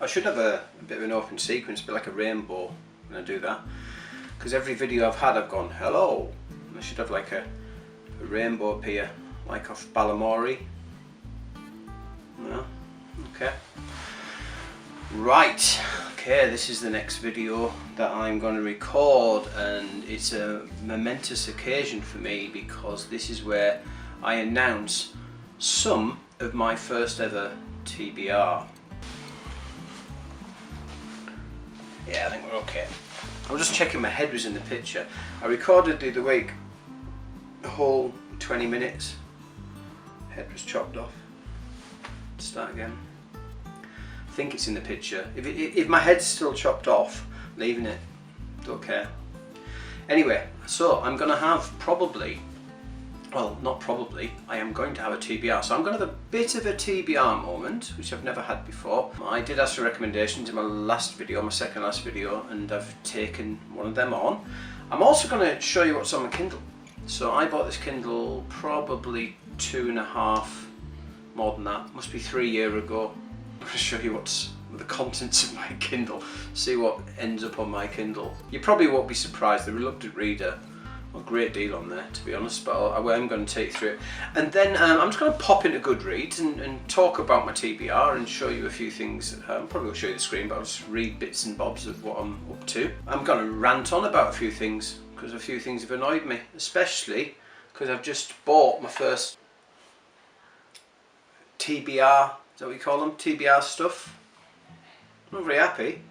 I should have a bit of an open sequence, a bit like a rainbow when I do that. Because every video I've had, I've gone, hello. And I should have like a rainbow appear, like off Balamori. No? Okay. Right. Okay, this is the next video that I'm going to record, and it's a momentous occasion for me because this is where I announce some of my first ever TBR. Yeah, I think we're okay. I was just checking my head was in the picture. I recorded the other week a whole 20 minutes. Head was chopped off. Start again. I think it's in the picture. If my head's still chopped off, leaving it. Don't care. Anyway, so I'm going to have probably, well, not probably, I am going to have a TBR. So I'm going to have a bit of a TBR moment, which I've never had before. I did ask for recommendations in my last video, my second last video, and I've taken one of them on. I'm also going to show you what's on my Kindle. So I bought this Kindle probably 2.5, more than that, must be 3 years ago. I'm going to show you what's the contents of my Kindle, see what ends up on my Kindle. You probably won't be surprised, the reluctant reader, a great deal on there to be honest, but I'm going to take you through it. And then I'm just going to pop into Goodreads and talk about my TBR and show you a few things. I'm probably going to show you the screen, but I'll just read bits and bobs of what I'm up to. I'm going to rant on about a few things, because a few things have annoyed me, especially because I've just bought my first TBR, is that what you call them? TBR stuff. I'm not very happy.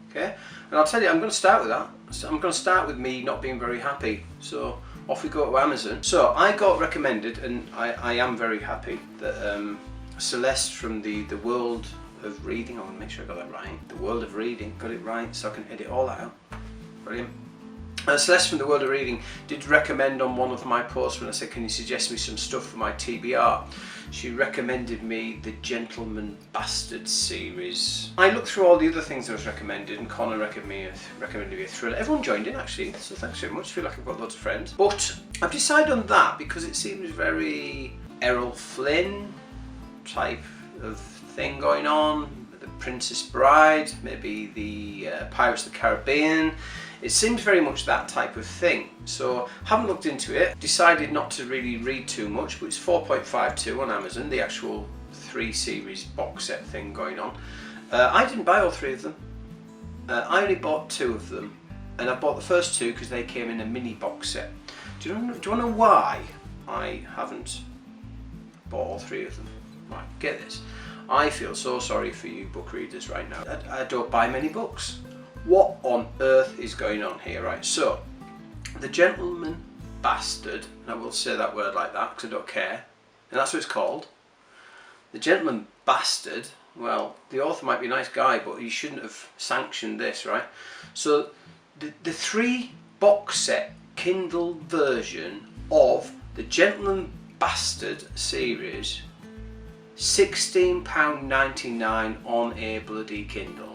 Okay, and I'll tell you, I'm going to start with that. So I'm going to start with me not being very happy. So off we go to Amazon. So I got recommended, and I am very happy that Celeste from the World of Reading, I want to make sure I got that right. The World of Reading, got it right, so I can edit all that out. Brilliant. Celeste from the World of Reading did recommend on one of my posts when I said, can you suggest me some stuff for my TBR? She recommended me the Gentleman Bastard series. I looked through all the other things that was recommended, and Connor recommended me a thriller. Everyone joined in actually, so thanks very much. I feel like I've got loads of friends. But I've decided on that because it seems very Errol Flynn type of thing going on. The Princess Bride, maybe the Pirates of the Caribbean. It seems very much that type of thing. So haven't looked into it, decided not to really read too much, but it's 4.52 on Amazon, the actual 3 series box set thing going on. I didn't buy all 3 of them. I only bought 2 of them, and I bought the first 2 because they came in a mini box set. Do you want to know why I haven't bought all 3 of them? Right, get this. I feel so sorry for you book readers right now. I don't buy many books. What on earth is going on here, right? So, The Gentleman Bastard, and I will say that word like that because I don't care, and that's what it's called. The Gentleman Bastard, well, the author might be a nice guy, but he shouldn't have sanctioned this, right? So, the 3 box set Kindle version of The Gentleman Bastard series, £16.99 on a bloody Kindle.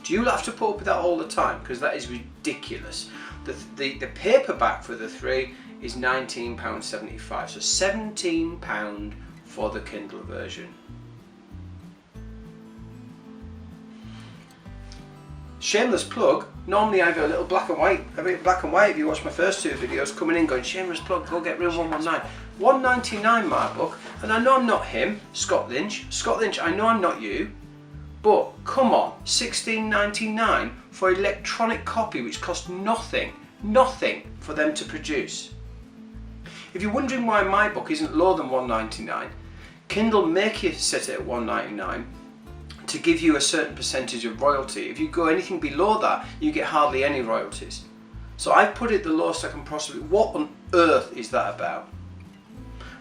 Do you have to put up with that all the time? Because that is ridiculous. The paperback for the 3 is £19.75, so £17 for the Kindle version. Shameless plug, normally I go a little black and white, a bit black and white if you watch my first 2 videos, coming in going, shameless plug, go get Room 119. £1.99 my book, and I know I'm not him, Scott Lynch. Scott Lynch, I know I'm not you. But come on, £16.99 for electronic copy which cost nothing for them to produce. If you're wondering why my book isn't lower than £1.99, Kindle make you set it at £1.99 to give you a certain percentage of royalty. If you go anything below that, you get hardly any royalties. So I've put it the lowest I can possibly. What on earth is that about?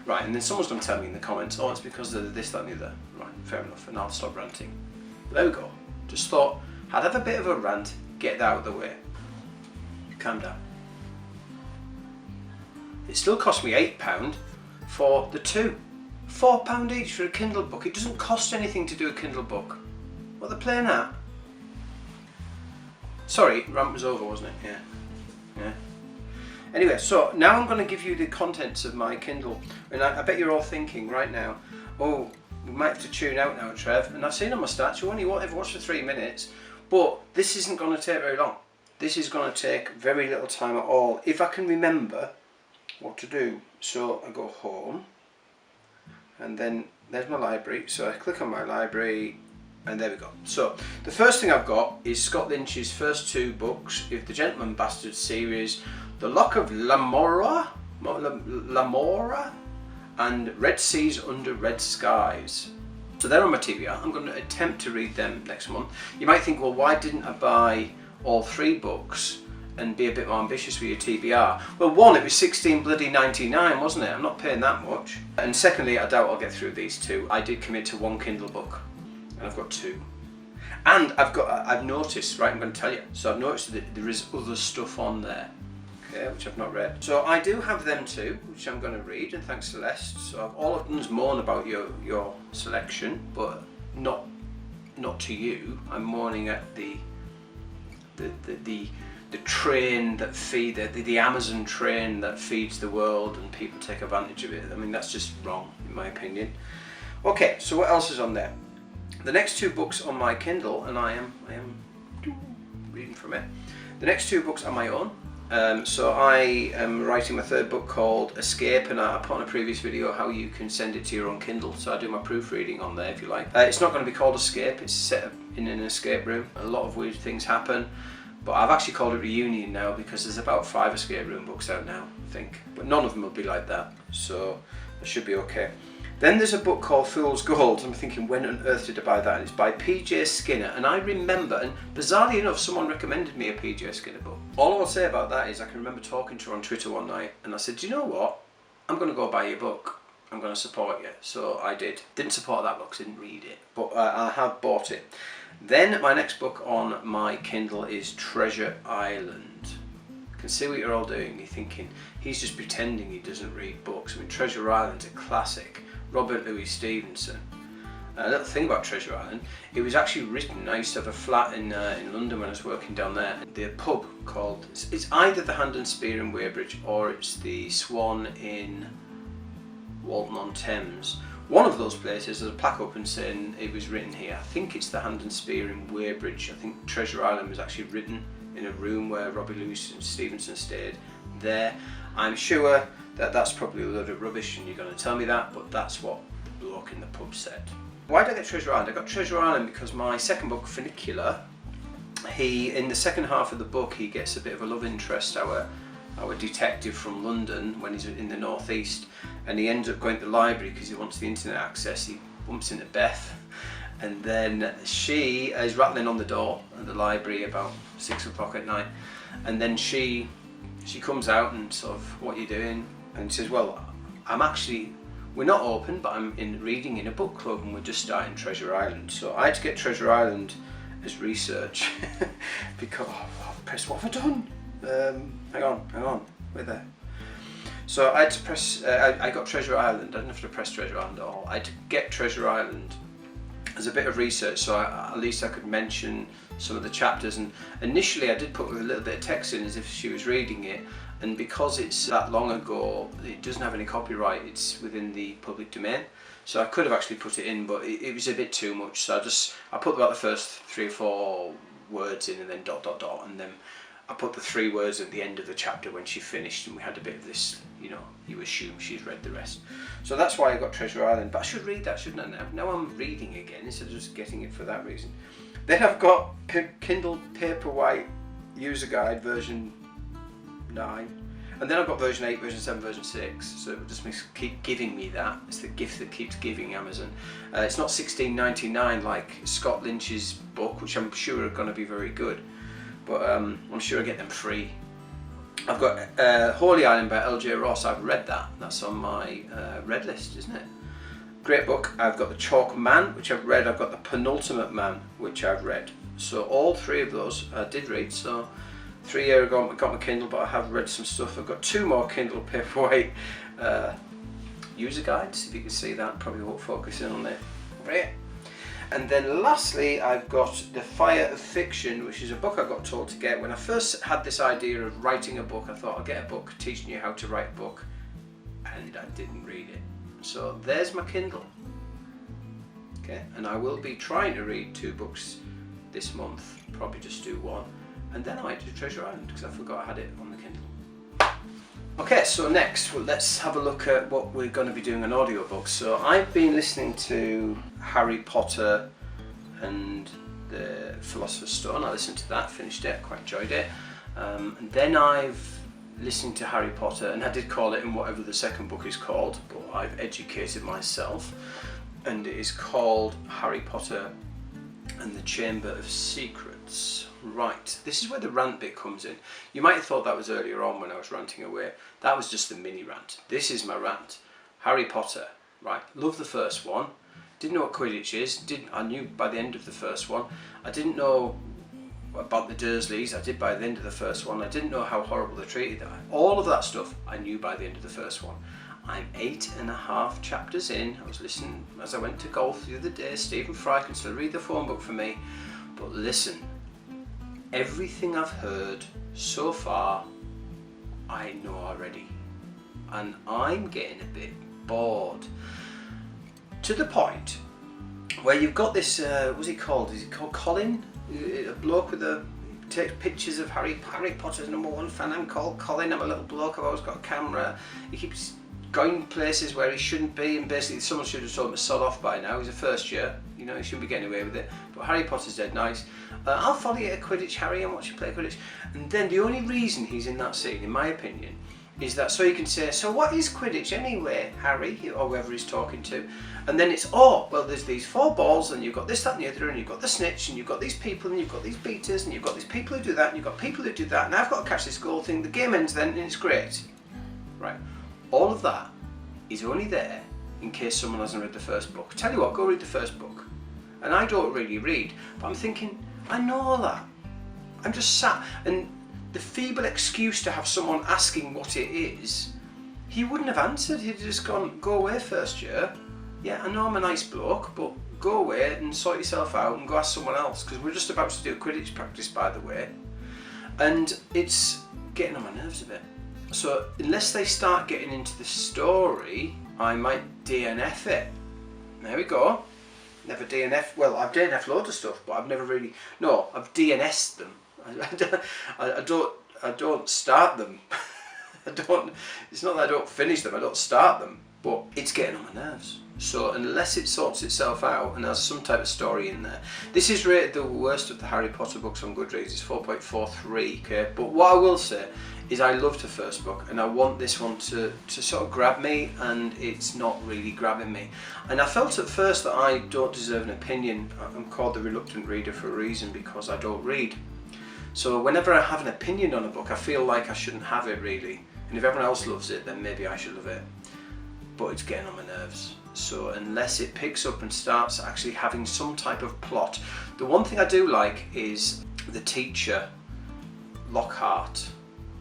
Right, and then someone's going to tell me in the comments, oh, it's because of this, that and the other. Right, fair enough, and I'll stop ranting. There we go. Just thought I'd have a bit of a rant, get that out of the way. Calm down. It still cost me £8 for the 2. £4 each for a Kindle book. It doesn't cost anything to do a Kindle book. What are they playing at? Sorry, rant was over, wasn't it? Yeah. Anyway, so now I'm going to give you the contents of my Kindle. And I bet you're all thinking right now, oh, we might have to tune out now, Trev. And I've seen on my stats, you only ever watch for 3 minutes, but this isn't going to take very long. This is going to take very little time at all, if I can remember what to do. So I go home, and then there's my library. So I click on my library, and there we go. So the first thing I've got is Scott Lynch's first 2 books, If the Gentleman Bastard series, The Lock of Lamora, and Red Seas Under Red Skies. So they're on my TBR. I'm going to attempt to read them next month. You might think, well, why didn't I buy all 3 books and be a bit more ambitious with your TBR? Well, one, it was $16.99, wasn't it? I'm not paying that much. And secondly, I doubt I'll get through these 2. I did commit to 1 Kindle book, and I've got 2. And I've noticed, right, I'm going to tell you. So I've noticed that there is other stuff on there, okay, which I've not read. So I do have them too, which I'm going to read, and thanks Celeste. So all I've done is moan about your selection, but not to you. I'm moaning at the train that the Amazon train that feeds the world, and people take advantage of it. I mean, that's just wrong in my opinion. Okay, so what else is on there? The next 2 books on my Kindle, and I am reading from it. The next 2 books are my own. So I am writing my 3rd book called Escape, and I put on a previous video how you can send it to your own Kindle. So I do my proofreading on there if you like. It's not going to be called Escape, it's set up in an escape room. A lot of weird things happen, but I've actually called it Reunion now because there's about 5 escape room books out now, I think. But none of them will be like that, so it should be okay. Then there's a book called Fool's Gold. I'm thinking, when on earth did I buy that? And it's by P.J. Skinner, and I remember, and bizarrely enough, someone recommended me a P.J. Skinner book. All I'll say about that is I can remember talking to her on Twitter one night, and I said, do you know what? I'm going to go buy your book. I'm going to support you. So I did. Didn't support that book, didn't read it, but I have bought it. Then my next book on my Kindle is Treasure Island. I can see what you're all doing. You're thinking, he's just pretending he doesn't read books. I mean, Treasure Island's a classic. Robert Louis Stevenson. A little thing about Treasure Island, it was actually written, I used to have a flat in London when I was working down there. The pub called, it's either the Hand and Spear in Weybridge or it's the Swan in Walton-on-Thames. One of those places, there's a plaque up and saying it was written here. I think it's the Hand and Spear in Weybridge. I think Treasure Island was actually written in a room where Robert Louis Stevenson stayed there. I'm sure that that's probably a load of rubbish and you're going to tell me that, but that's what the bloke in the pub said. Why did I get Treasure Island? I got Treasure Island because my second book, Funicular, in the second half of the book he gets a bit of a love interest, our detective from London, when he's in the northeast, and he ends up going to the library because he wants the internet access. He bumps into Beth, and then she is rattling on the door at the library about 6 o'clock at night, and then she comes out and sort of, what are you doing? And says, well, we're not open, but I'm reading in a book club and we're just starting Treasure Island. So I had to get Treasure Island as research because, press, what have I done? Hang on, we're there. So I had to press, I got Treasure Island. I didn't have to press Treasure Island at all. I had to get Treasure Island as a bit of research, so at least I could mention some of the chapters. And initially I did put a little bit of text in as if she was reading it, and because it's that long ago, it doesn't have any copyright, it's within the public domain. So I could have actually put it in, but it was a bit too much, so I put about the first 3 or 4 words in, and then ... and then I put the 3 words at the end of the chapter when she finished, and we had a bit of this, you know, you assume she's read the rest. So that's why I got Treasure Island, but I should read that, shouldn't I? Now I'm reading again instead of just getting it for that reason. Then I've got Kindle Paperwhite User Guide version 9, and then I've got version 8, version 7, version 6, so it just keep giving me that. It's the gift that keeps giving, Amazon. It's not $16.99 like Scott Lynch's book, which I'm sure are going to be very good, but I'm sure I get them free. I've got Holy Island by L.J. Ross. I've read that. That's on my read list, isn't it? Great book. I've got The Chalk Man, which I've read. I've got The Penultimate Man, which I've read. So all 3 of those I did read. So 3 years ago I got my Kindle, but I have read some stuff. I've got 2 more Kindle Paperwhite user guides, if you can see that. Probably won't focus in on it. Right. And then lastly I've got The Fire of Fiction, which is a book I got told to get. When I first had this idea of writing a book, I thought I'd get a book teaching you how to write a book, and I didn't read it. So there's my Kindle. Okay, and I will be trying to read 2 books this month, probably just do 1, and then I might do Treasure Island because I forgot I had it on the Kindle. Okay, so next, well, let's have a look at what we're going to be doing on audiobooks. So I've been listening to Harry Potter and the Philosopher's Stone. I listened to that, finished it, quite enjoyed it. And then I've listened to Harry Potter, and I did call it in whatever the second book is called, but I've educated myself, and it is called Harry Potter and the Chamber of Secrets. Right, this is where the rant bit comes in. You might have thought that was earlier on when I was ranting away. That was just the mini rant. This is my rant. Harry Potter, right, love the first one. Didn't know what Quidditch is. I knew by the end of the first one. I didn't know about the Dursleys. I did by the end of the first one. I didn't know how horrible they treated them. All of that stuff I knew by the end of the first one. I'm 8.5 chapters in. I was listening as I went to golf the other day. Stephen Fry can still read the phone book for me. But listen, everything I've heard so far, I know already. And I'm getting a bit bored. To the point where you've got this, what's he called? Is he called Colin? A bloke with takes pictures of Harry Potter's #1 fan. I'm called Colin. I'm a little bloke. I've always got a camera. He keeps going places where he shouldn't be, and basically someone should have told him to sod off by now. He's a first year, you know, he shouldn't be getting away with it. But Harry Potter's dead nice. I'll follow you at Quidditch, Harry, and watch you play Quidditch. And then the only reason he's in that scene, in my opinion, is that so you can say, so what is Quidditch anyway, Harry, or whoever he's talking to? And then it's, oh, well, there's these 4 balls, and you've got this, that, and the other, and you've got the snitch, and you've got these people, and you've got these beaters, and you've got these people who do that, and you've got people who do that, and I've got to catch this goal thing. The game ends then, and it's great. Right. All of that is only there in case someone hasn't read the first book. Tell you what, go read the first book. And I don't really read, but I'm thinking, I know all that. I'm just sat, and the feeble excuse to have someone asking what it is, he wouldn't have answered. He'd just gone, go away first year. Yeah, I know I'm a nice bloke, but go away and sort yourself out and go ask someone else, because we're just about to do a Quidditch practice, by the way. And it's getting on my nerves a bit. So unless they start getting into the story, I might DNF it. There we go. Never DNF, well, I've DNF loads of stuff, but I've never really, no, I've DNS'd them. I don't start them. It's not that I don't finish them, I don't start them, but it's getting on my nerves. So unless it sorts itself out and has some type of story in there. This is rated the worst of the Harry Potter books on Goodreads. It's 4.43, okay? But what I will say is I loved the first book, and I want this one to sort of grab me, and it's not really grabbing me. And I felt at first that I don't deserve an opinion. I'm called the reluctant reader for a reason, because I don't read. So whenever I have an opinion on a book, I feel like I shouldn't have it really. And if everyone else loves it, then maybe I should love it. But it's getting on my nerves. So unless it picks up and starts actually having some type of plot. The one thing I do like is the teacher, Lockhart.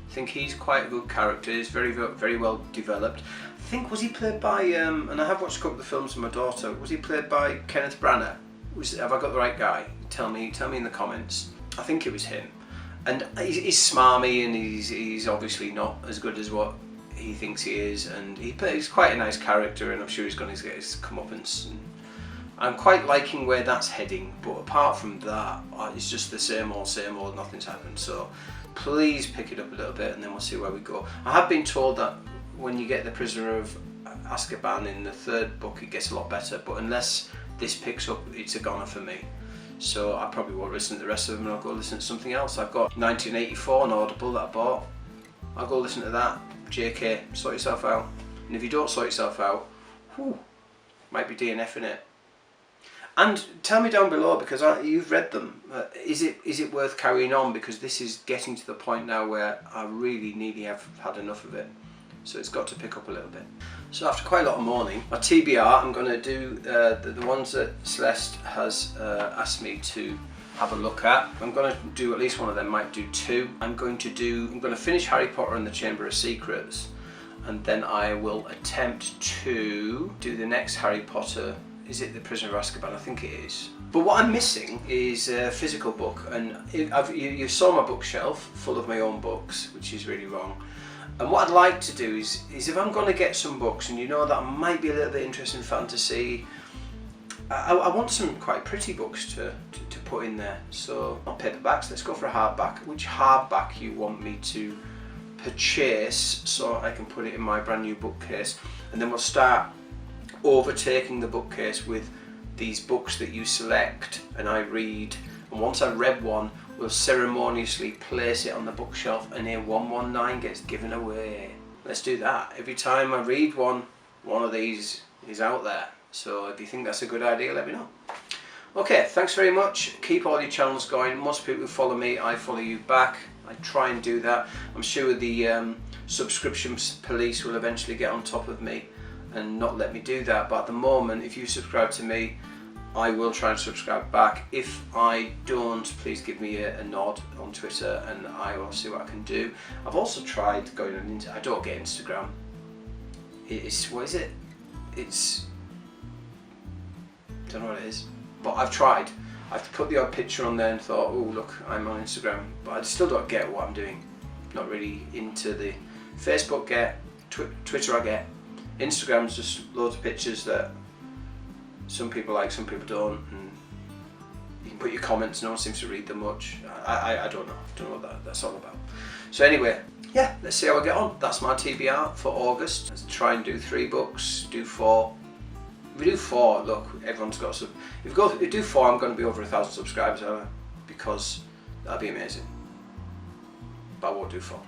I think he's quite a good character. He's very, very well developed. I think, was he played by, and I have watched a couple of the films with my daughter, was he played by Kenneth Branagh? Have I got the right guy? Tell me in the comments. I think it was him. And he's smarmy, and he's obviously not as good as what he thinks he is, and he's quite a nice character, and I'm sure he's going to get his comeuppance. And I'm quite liking where that's heading, but apart from that, it's just the same old, nothing's happened. So please pick it up a little bit, and then we'll see where we go. I have been told that when you get the Prisoner of Azkaban in the 3rd book, it gets a lot better, but unless this picks up, it's a goner for me. So I probably won't listen to the rest of them, and I'll go listen to something else. I've got 1984 on Audible that I bought. I'll go listen to that. JK, sort yourself out. And if you don't sort yourself out, whew, might be DNFing it. And tell me down below, because you've read them, is it worth carrying on? Because this is getting to the point now where I really nearly have had enough of it. So it's got to pick up a little bit. So after quite a lot of mourning, my TBR, I'm going to do the ones that Celeste has asked me to have a look at. I'm going to do at least one of them, might do 2. I'm going to finish Harry Potter and the Chamber of Secrets, and then I will attempt to do the next Harry Potter. Is it the Prisoner of Azkaban? I think it is. But what I'm missing is a physical book, and you saw my bookshelf full of my own books, which is really wrong. And what I'd like to do is if I'm going to get some books, and you know that I might be a little bit interested in fantasy, I want some quite pretty books to put in there. So not paperbacks, let's go for a hardback. Which hardback you want me to purchase so I can put it in my brand new bookcase, and then we'll start overtaking the bookcase with these books that you select and I read, and once I've read one, we'll ceremoniously place it on the bookshelf and A119 gets given away. Let's do that. Every time I read one of these is out there. So if you think that's a good idea, let me know. Okay, thanks very much. Keep all your channels going. Most people who follow me, I follow you back. I try and do that. I'm sure the subscription police will eventually get on top of me and not let me do that. But at the moment, if you subscribe to me, I will try and subscribe back. If I don't, please give me a nod on Twitter and I will see what I can do. I've also tried going on I don't get Instagram. It's, what is it? It's, I don't know what it is, but I've tried. I've put the odd picture on there and thought, oh look, I'm on Instagram, but I still don't get what I'm doing. Not really into the Facebook get, Twitter I get. Instagram's just loads of pictures that some people like, some people don't, and you can put your comments, no one seems to read them much. I don't know what that's all about. So anyway, yeah, let's see how I get on. That's my TBR for August. Let's try and do 3 books, do 4. If we do 4, look, everyone's got some. If we do 4, I'm going to be over 1,000 subscribers, because that'd be amazing. But I won't do 4.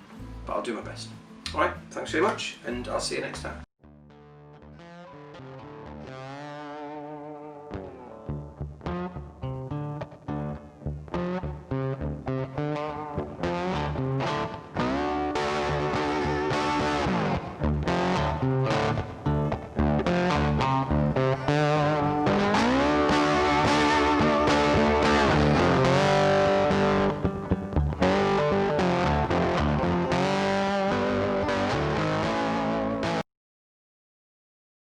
But I'll do my best. Alright, thanks very much, and I'll see you next time.